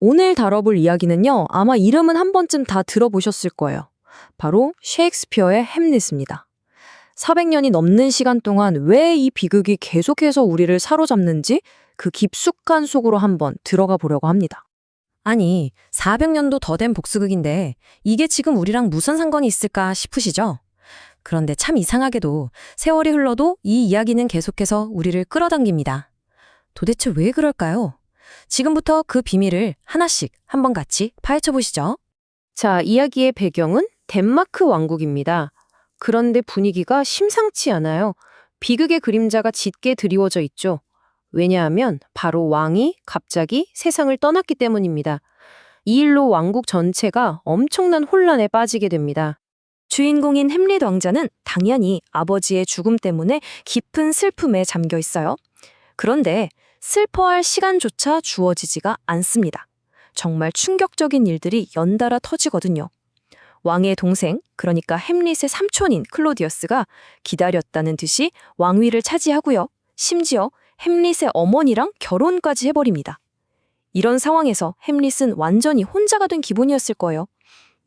오늘 다뤄볼 이야기는요, 아마 이름은 한 번쯤 다 들어보셨을 거예요. 바로 셰익스피어의 햄릿입니다. 400년이 넘는 시간 동안 왜 이 비극이 계속해서 우리를 사로잡는지 그 깊숙한 속으로 한번 들어가 보려고 합니다. 아니, 400년도 더 된 복수극인데 이게 지금 우리랑 무슨 상관이 있을까 싶으시죠? 그런데 참 이상하게도 세월이 흘러도 이 이야기는 계속해서 우리를 끌어당깁니다. 도대체 왜 그럴까요? 지금부터 그 비밀을 하나씩 한번 같이 파헤쳐 보시죠. 자, 이야기의 배경은 덴마크 왕국입니다. 그런데 분위기가 심상치 않아요. 비극의 그림자가 짙게 드리워져 있죠. 왜냐하면 바로 왕이 갑자기 세상을 떠났기 때문입니다. 이 일로 왕국 전체가 엄청난 혼란에 빠지게 됩니다. 주인공인 햄릿 왕자는 당연히 아버지의 죽음 때문에 깊은 슬픔에 잠겨 있어요. 그런데 슬퍼할 시간조차 주어지지가 않습니다. 정말 충격적인 일들이 연달아 터지거든요. 왕의 동생, 그러니까 햄릿의 삼촌인 클로디어스가 기다렸다는 듯이 왕위를 차지하고요. 심지어 햄릿의 어머니랑 결혼까지 해버립니다. 이런 상황에서 햄릿은 완전히 혼자가 된 기분이었을 거예요.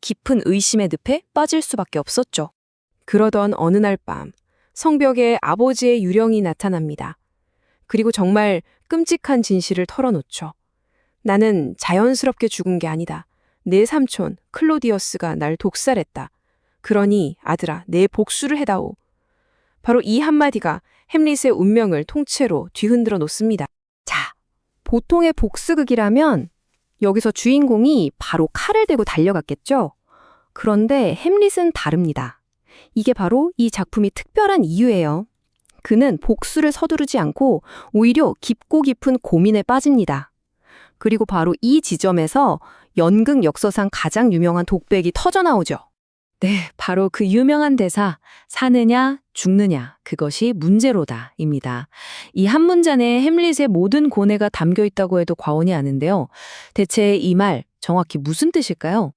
깊은 의심의 늪에 빠질 수밖에 없었죠. 그러던 어느 날 밤, 성벽에 아버지의 유령이 나타납니다. 그리고 정말 끔찍한 진실을 털어놓죠. 나는 자연스럽게 죽은 게 아니다. 내 삼촌 클로디어스가 날 독살했다. 그러니 아들아, 내 복수를 해다오. 바로 이 한마디가 햄릿의 운명을 통째로 뒤흔들어 놓습니다. 자, 보통의 복수극이라면 여기서 주인공이 바로 칼을 들고 달려갔겠죠? 그런데 햄릿은 다릅니다. 이게 바로 이 작품이 특별한 이유예요. 그는 복수를 서두르지 않고 오히려 깊고 깊은 고민에 빠집니다. 그리고 바로 이 지점에서 연극 역사상 가장 유명한 독백이 터져나오죠. 네, 바로 그 유명한 대사, 사느냐, 죽느냐, 그것이 문제로다입니다. 이 한 문장에 햄릿의 모든 고뇌가 담겨 있다고 해도 과언이 아닌데요. 대체 이 말 정확히 무슨 뜻일까요?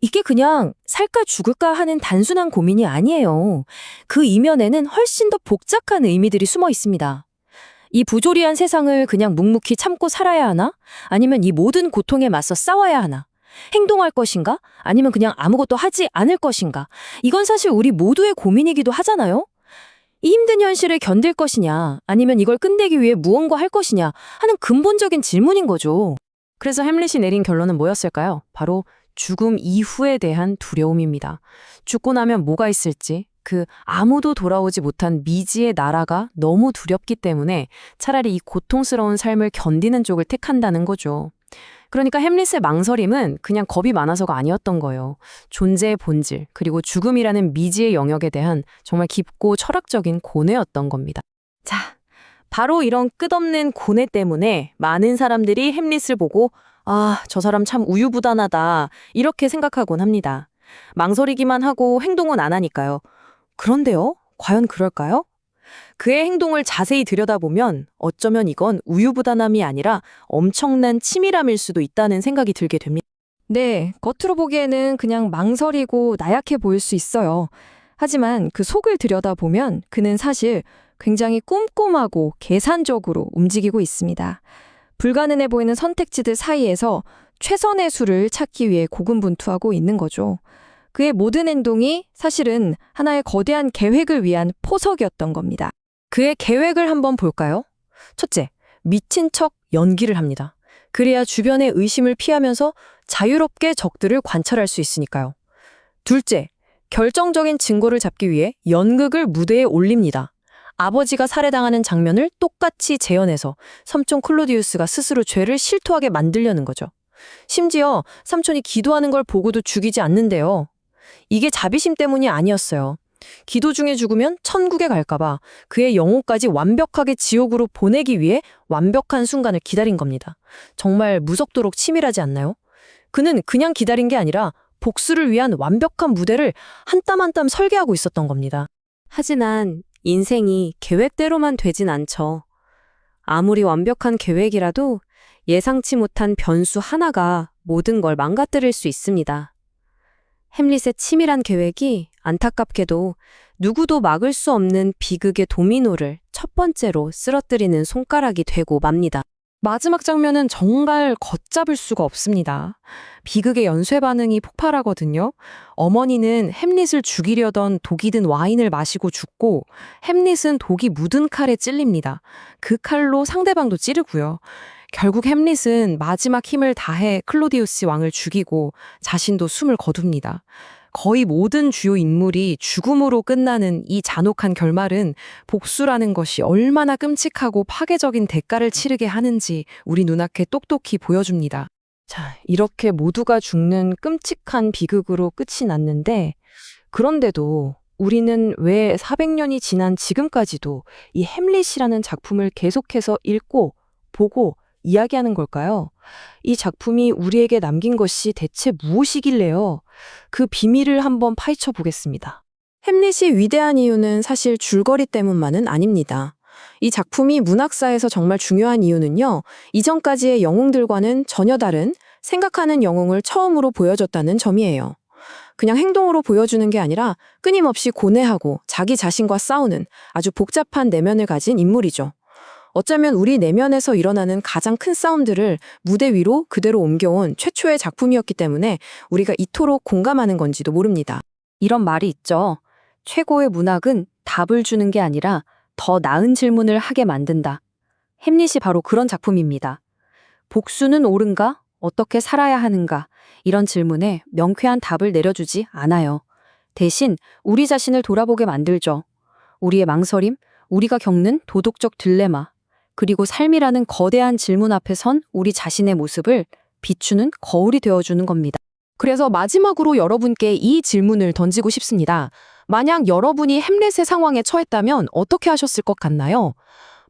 이게 그냥 살까 죽을까 하는 단순한 고민이 아니에요. 그 이면에는 훨씬 더 복잡한 의미들이 숨어 있습니다. 이 부조리한 세상을 그냥 묵묵히 참고 살아야 하나? 아니면 이 모든 고통에 맞서 싸워야 하나? 행동할 것인가? 아니면 그냥 아무것도 하지 않을 것인가? 이건 사실 우리 모두의 고민이기도 하잖아요? 이 힘든 현실을 견딜 것이냐? 아니면 이걸 끝내기 위해 무언가 할 것이냐? 하는 근본적인 질문인 거죠. 그래서 햄릿이 내린 결론은 뭐였을까요? 바로 죽음 이후에 대한 두려움입니다. 죽고 나면 뭐가 있을지, 그 아무도 돌아오지 못한 미지의 나라가 너무 두렵기 때문에 차라리 이 고통스러운 삶을 견디는 쪽을 택한다는 거죠. 그러니까 햄릿의 망설임은 그냥 겁이 많아서가 아니었던 거예요. 존재의 본질, 그리고 죽음이라는 미지의 영역에 대한 정말 깊고 철학적인 고뇌였던 겁니다. 자, 바로 이런 끝없는 고뇌 때문에 많은 사람들이 햄릿을 보고 아, 저 사람 참 우유부단하다 이렇게 생각하곤 합니다. 망설이기만 하고 행동은 안 하니까요. 그런데요, 과연 그럴까요? 그의 행동을 자세히 들여다보면 어쩌면 이건 우유부단함이 아니라 엄청난 치밀함일 수도 있다는 생각이 들게 됩니다. 네, 겉으로 보기에는 그냥 망설이고 나약해 보일 수 있어요. 하지만 그 속을 들여다보면 그는 사실 굉장히 꼼꼼하고 계산적으로 움직이고 있습니다. 불가능해 보이는 선택지들 사이에서 최선의 수를 찾기 위해 고군분투하고 있는 거죠. 그의 모든 행동이 사실은 하나의 거대한 계획을 위한 포석이었던 겁니다. 그의 계획을 한번 볼까요? 첫째, 미친 척 연기를 합니다. 그래야 주변의 의심을 피하면서 자유롭게 적들을 관찰할 수 있으니까요. 둘째, 결정적인 증거를 잡기 위해 연극을 무대에 올립니다. 아버지가 살해당하는 장면을 똑같이 재현해서 삼촌 클로디우스가 스스로 죄를 실토하게 만들려는 거죠. 심지어 삼촌이 기도하는 걸 보고도 죽이지 않는데요. 이게 자비심 때문이 아니었어요. 기도 중에 죽으면 천국에 갈까봐 그의 영혼까지 완벽하게 지옥으로 보내기 위해 완벽한 순간을 기다린 겁니다. 정말 무섭도록 치밀하지 않나요? 그는 그냥 기다린 게 아니라 복수를 위한 완벽한 무대를 한 땀 한 땀 설계하고 있었던 겁니다. 하지만 인생이 계획대로만 되진 않죠. 아무리 완벽한 계획이라도 예상치 못한 변수 하나가 모든 걸 망가뜨릴 수 있습니다. 햄릿의 치밀한 계획이 안타깝게도 누구도 막을 수 없는 비극의 도미노를 첫 번째로 쓰러뜨리는 손가락이 되고 맙니다. 마지막 장면은 정말 걷잡을 수가 없습니다. 비극의 연쇄 반응이 폭발하거든요. 어머니는 햄릿을 죽이려던 독이 든 와인을 마시고 죽고 햄릿은 독이 묻은 칼에 찔립니다. 그 칼로 상대방도 찌르고요. 결국 햄릿은 마지막 힘을 다해 클로디우스 왕을 죽이고 자신도 숨을 거둡니다. 거의 모든 주요 인물이 죽음으로 끝나는 이 잔혹한 결말은 복수라는 것이 얼마나 끔찍하고 파괴적인 대가를 치르게 하는지 우리 눈앞에 똑똑히 보여줍니다. 자, 이렇게 모두가 죽는 끔찍한 비극으로 끝이 났는데, 그런데도 우리는 왜 400년이 지난 지금까지도 이 햄릿이라는 작품을 계속해서 읽고, 보고, 이야기하는 걸까요? 이 작품이 우리에게 남긴 것이 대체 무엇이길래요? 그 비밀을 한번 파헤쳐 보겠습니다. 햄릿이 위대한 이유는 사실 줄거리 때문만은 아닙니다. 이 작품이 문학사에서 정말 중요한 이유는요, 이전까지의 영웅들과는 전혀 다른 생각하는 영웅을 처음으로 보여줬다는 점이에요. 그냥 행동으로 보여주는 게 아니라 끊임없이 고뇌하고 자기 자신과 싸우는 아주 복잡한 내면을 가진 인물이죠. 어쩌면 우리 내면에서 일어나는 가장 큰 싸움들을 무대 위로 그대로 옮겨온 최초의 작품이었기 때문에 우리가 이토록 공감하는 건지도 모릅니다. 이런 말이 있죠. 최고의 문학은 답을 주는 게 아니라 더 나은 질문을 하게 만든다. 햄릿이 바로 그런 작품입니다. 복수는 옳은가? 어떻게 살아야 하는가? 이런 질문에 명쾌한 답을 내려주지 않아요. 대신 우리 자신을 돌아보게 만들죠. 우리의 망설임, 우리가 겪는 도덕적 딜레마, 그리고 삶이라는 거대한 질문 앞에 선 우리 자신의 모습을 비추는 거울이 되어주는 겁니다. 그래서 마지막으로 여러분께 이 질문을 던지고 싶습니다. 만약 여러분이 햄릿의 상황에 처했다면 어떻게 하셨을 것 같나요?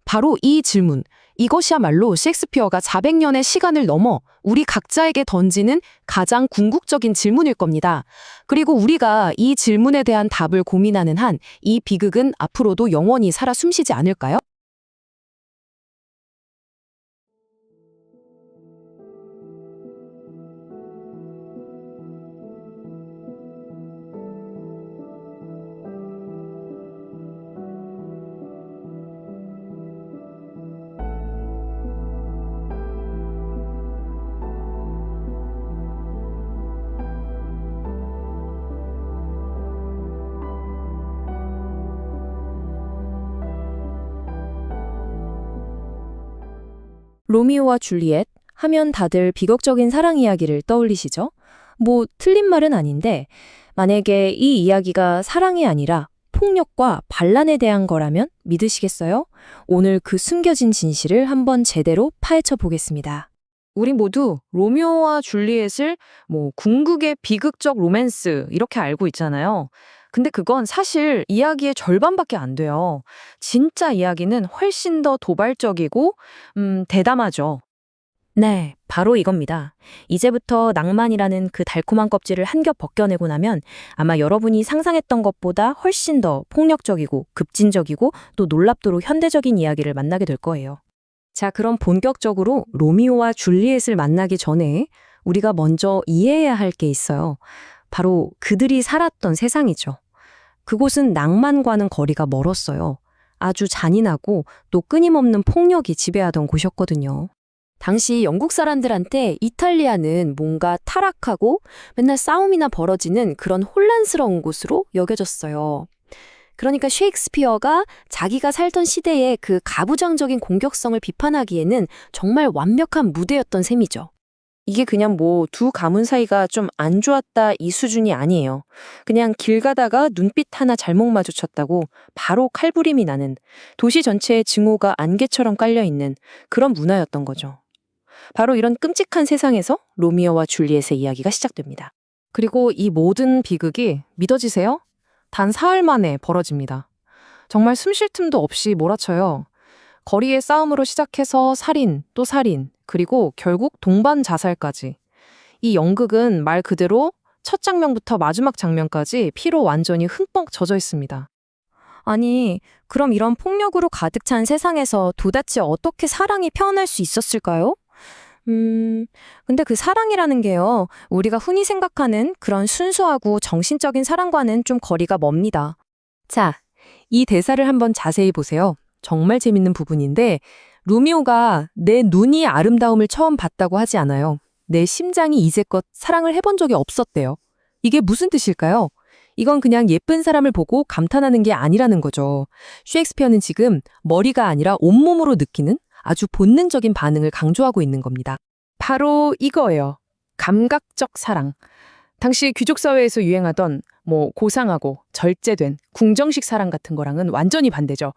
바로 이 질문, 이것이야말로 셰익스피어가 400년의 시간을 넘어 우리 각자에게 던지는 가장 궁극적인 질문일 겁니다. 그리고 우리가 이 질문에 대한 답을 고민하는 한 이 비극은 앞으로도 영원히 살아 숨쉬지 않을까요? 로미오와 줄리엣 하면 다들 비극적인 사랑 이야기를 떠올리시죠? 뭐 틀린 말은 아닌데 만약에 이 이야기가 사랑이 아니라 폭력과 반란에 대한 거라면 믿으시겠어요? 오늘 그 숨겨진 진실을 한번 제대로 파헤쳐 보겠습니다. 우리 모두 로미오와 줄리엣을 궁극의 비극적 로맨스 이렇게 알고 있잖아요. 근데 그건 사실 이야기의 절반밖에 안 돼요. 진짜 이야기는 훨씬 더 도발적이고 대담하죠. 네, 바로 이겁니다. 이제부터 낭만이라는 그 달콤한 껍질을 한 겹 벗겨내고 나면 아마 여러분이 상상했던 것보다 훨씬 더 폭력적이고 급진적이고 또 놀랍도록 현대적인 이야기를 만나게 될 거예요. 자, 그럼 본격적으로 로미오와 줄리엣을 만나기 전에 우리가 먼저 이해해야 할 게 있어요. 바로 그들이 살았던 세상이죠. 그곳은 낭만과는 거리가 멀었어요. 아주 잔인하고 또 끊임없는 폭력이 지배하던 곳이었거든요. 당시 영국 사람들한테 이탈리아는 뭔가 타락하고 맨날 싸움이나 벌어지는 그런 혼란스러운 곳으로 여겨졌어요. 그러니까 셰익스피어가 자기가 살던 시대의 그 가부장적인 공격성을 비판하기에는 정말 완벽한 무대였던 셈이죠. 이게 그냥 두 가문 사이가 좀 안 좋았다 이 수준이 아니에요. 그냥 길 가다가 눈빛 하나 잘못 마주쳤다고 바로 칼부림이 나는 도시 전체의 증오가 안개처럼 깔려있는 그런 문화였던 거죠. 바로 이런 끔찍한 세상에서 로미오와 줄리엣의 이야기가 시작됩니다. 그리고 이 모든 비극이 믿어지세요? 단 사흘 만에 벌어집니다. 정말 숨 쉴 틈도 없이 몰아쳐요. 거리의 싸움으로 시작해서 살인, 또 살인, 그리고 결국 동반 자살까지. 이 연극은 말 그대로 첫 장면부터 마지막 장면까지 피로 완전히 흠뻑 젖어 있습니다. 아니, 그럼 이런 폭력으로 가득 찬 세상에서 도대체 어떻게 사랑이 표현할 수 있었을까요? 근데 그 사랑이라는 게요, 우리가 흔히 생각하는 그런 순수하고 정신적인 사랑과는 좀 거리가 멉니다. 자, 이 대사를 한번 자세히 보세요. 정말 재밌는 부분인데, 로미오가 내 눈이 아름다움을 처음 봤다고 하지 않아요. 내 심장이 이제껏 사랑을 해본 적이 없었대요. 이게 무슨 뜻일까요? 이건 그냥 예쁜 사람을 보고 감탄하는 게 아니라는 거죠. 셰익스피어는 지금 머리가 아니라 온몸으로 느끼는 아주 본능적인 반응을 강조하고 있는 겁니다. 바로 이거예요. 감각적 사랑. 당시 귀족 사회에서 유행하던 고상하고 절제된 궁정식 사랑 같은 거랑은 완전히 반대죠.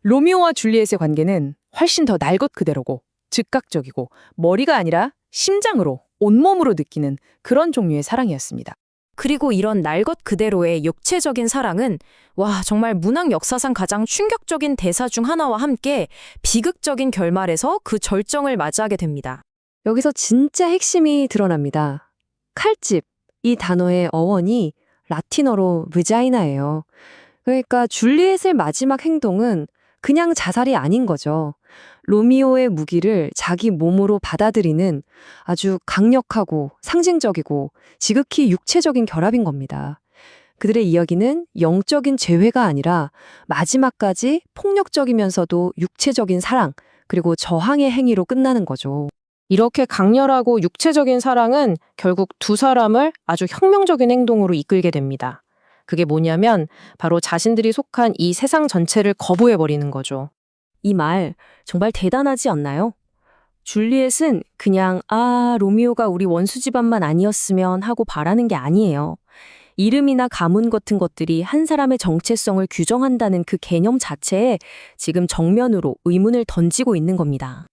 로미오와 줄리엣의 관계는 훨씬 더 날 것 그대로고 즉각적이고 머리가 아니라 심장으로 온몸으로 느끼는 그런 종류의 사랑이었습니다. 그리고 이런 날 것 그대로의 육체적인 사랑은 정말 문학 역사상 가장 충격적인 대사 중 하나와 함께 비극적인 결말에서 그 절정을 맞이하게 됩니다. 여기서 진짜 핵심이 드러납니다. 칼집, 이 단어의 어원이 라틴어로 vagina예요. 그러니까 줄리엣의 마지막 행동은 그냥 자살이 아닌 거죠. 로미오의 무기를 자기 몸으로 받아들이는 아주 강력하고 상징적이고 지극히 육체적인 결합인 겁니다. 그들의 이야기는 영적인 재회가 아니라 마지막까지 폭력적이면서도 육체적인 사랑, 그리고 저항의 행위로 끝나는 거죠. 이렇게 강렬하고 육체적인 사랑은 결국 두 사람을 아주 혁명적인 행동으로 이끌게 됩니다. 그게 뭐냐면 바로 자신들이 속한 이 세상 전체를 거부해버리는 거죠. 이 말 정말 대단하지 않나요? 줄리엣은 그냥 로미오가 우리 원수 집안만 아니었으면 하고 바라는 게 아니에요. 이름이나 가문 같은 것들이 한 사람의 정체성을 규정한다는 그 개념 자체에 지금 정면으로 의문을 던지고 있는 겁니다.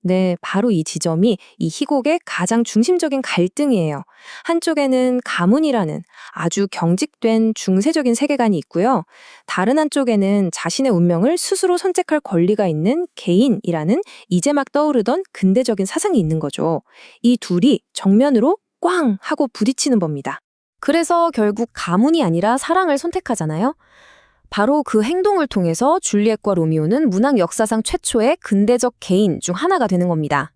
네, 바로 이 지점이 이 희곡의 가장 중심적인 갈등이에요. 한쪽에는 가문이라는 아주 경직된 중세적인 세계관이 있고요. 다른 한쪽에는 자신의 운명을 스스로 선택할 권리가 있는 개인이라는 이제 막 떠오르던 근대적인 사상이 있는 거죠. 이 둘이 정면으로 꽝 하고 부딪히는 겁니다. 그래서 결국 가문이 아니라 사랑을 선택하잖아요. 바로 그 행동을 통해서 줄리엣과 로미오는 문학 역사상 최초의 근대적 개인 중 하나가 되는 겁니다.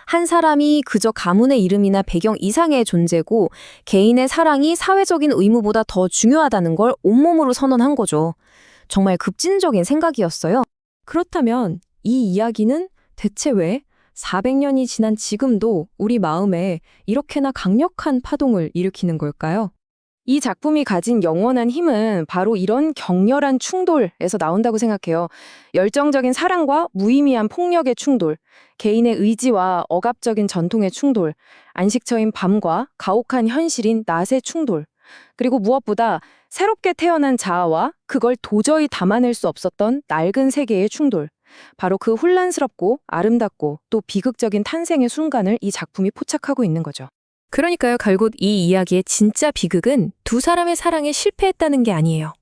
한 사람이 그저 가문의 이름이나 배경 이상의 존재고 개인의 사랑이 사회적인 의무보다 더 중요하다는 걸 온몸으로 선언한 거죠. 정말 급진적인 생각이었어요. 그렇다면 이 이야기는 대체 왜 400년이 지난 지금도 우리 마음에 이렇게나 강력한 파동을 일으키는 걸까요? 이 작품이 가진 영원한 힘은 바로 이런 격렬한 충돌에서 나온다고 생각해요. 열정적인 사랑과 무의미한 폭력의 충돌, 개인의 의지와 억압적인 전통의 충돌, 안식처인 밤과 가혹한 현실인 낮의 충돌, 그리고 무엇보다 새롭게 태어난 자아와 그걸 도저히 담아낼 수 없었던 낡은 세계의 충돌. 바로 그 혼란스럽고 아름답고 또 비극적인 탄생의 순간을 이 작품이 포착하고 있는 거죠. 그러니까요, 결국 이 이야기의 진짜 비극은 두 사람의 사랑에 실패했다는 게 아니에요.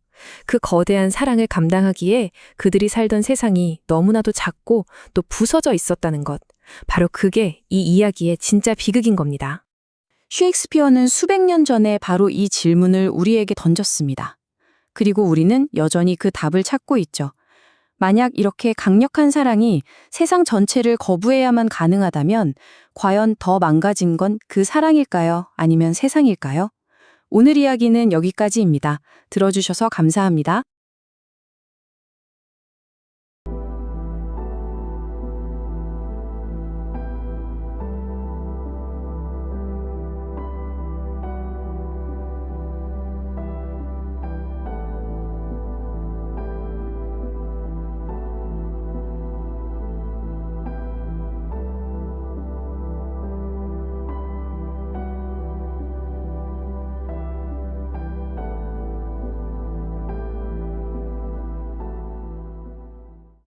그 거대한 사랑을 감당하기에 그들이 살던 세상이 너무나도 작고 또 부서져 있었다는 것. 바로 그게 이 이야기의 진짜 비극인 겁니다. 셰익스피어는 수백 년 전에 바로 이 질문을 우리에게 던졌습니다. 그리고 우리는 여전히 그 답을 찾고 있죠. 만약 이렇게 강력한 사랑이 세상 전체를 거부해야만 가능하다면 과연 더 망가진 건 그 사랑일까요? 아니면 세상일까요? 오늘 이야기는 여기까지입니다. 들어주셔서 감사합니다.